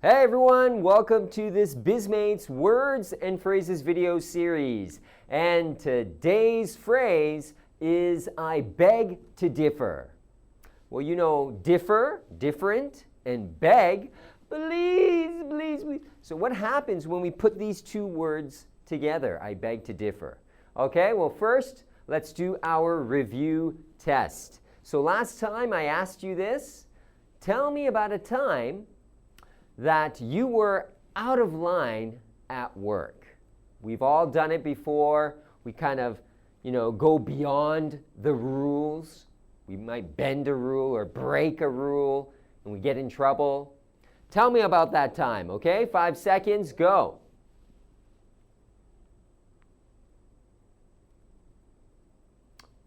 Hey everyone, welcome to this Bizmates Words and Phrases video series. And today's phrase is I beg to differ. Well, you know, differ, different, and beg, please, please, please. So what happens when we put these two words together? I beg to differ. Okay, well first, let's do our review test. So last time I asked you this. Tell me about a time that you were out of line at work. We've all done it before. We kind of, go beyond the rules. We might bend a rule or break a rule and we get in trouble. Tell me about that time, okay? 5 seconds, go.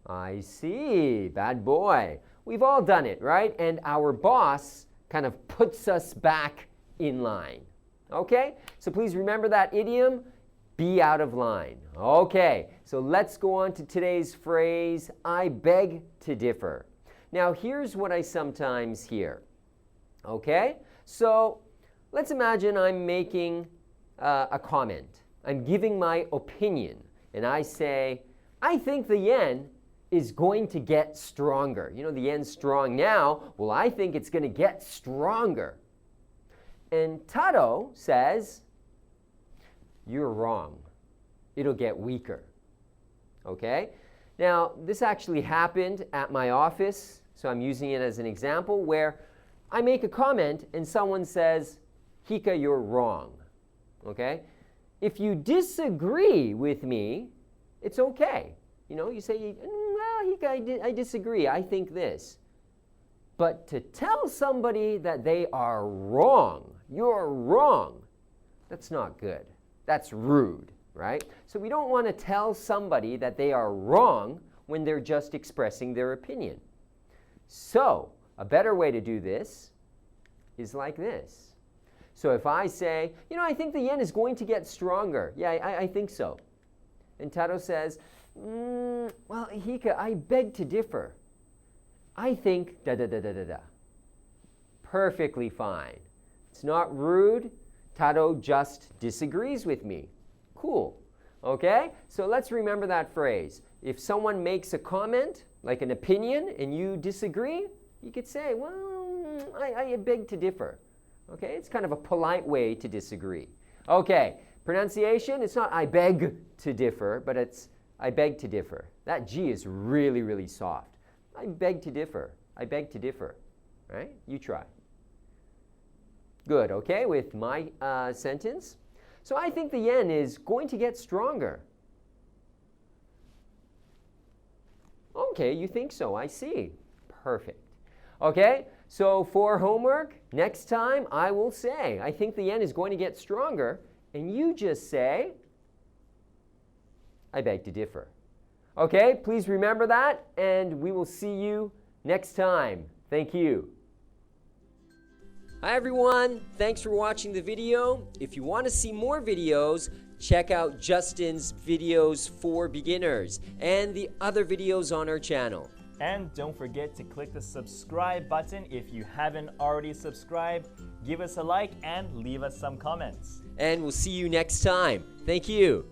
I see, bad boy. We've all done it, right? And our boss kind of puts us back in line. Okay? So please remember that idiom, be out of line. Okay, so let's go on to today's phrase, I beg to differ. Now here's what I sometimes hear. Okay? So let's imagine I'm making a comment. I'm giving my opinion. And I say, I think the yen is going to get stronger. You know, the yen's strong now. Well, I think it's going to get stronger. And Taro says, you're wrong. It'll get weaker. Okay? Now, this actually happened at my office, so I'm using it as an example, where I make a comment and someone says, Hika, you're wrong. Okay? If you disagree with me, it's okay. You say, well, Hika, I disagree. I think this. But to tell somebody that they are wrong, you're wrong, that's not good. That's rude, right? So we don't want to tell somebody that they are wrong when they're just expressing their opinion. So a better way to do this is like this. So if I say, I think the yen is going to get stronger. Yeah, I think so. And Taro says, well, Hika, I beg to differ. I think da-da-da-da-da-da. Perfectly fine. It's not rude. Taro just disagrees with me. Cool. Okay? So let's remember that phrase. If someone makes a comment, like an opinion, and you disagree, you could say, well, I beg to differ. Okay? It's kind of a polite way to disagree. Okay. Pronunciation, it's not I beg to differ, but it's I beg to differ. That G is really, really soft. I beg to differ. I beg to differ. Right? You try. Good, okay, with my sentence. So I think the yen is going to get stronger. Okay, you think so. I see. Perfect. Okay, so for homework, next time I will say, I think the yen is going to get stronger, and you just say, I beg to differ. Okay, please remember that, and we will see you next time. Thank you. Hi everyone, thanks for watching the video. If you want to see more videos, check out Justin's videos for beginners and the other videos on our channel. And don't forget to click the subscribe button if you haven't already subscribed. Give us a like and leave us some comments. And we'll see you next time. Thank you.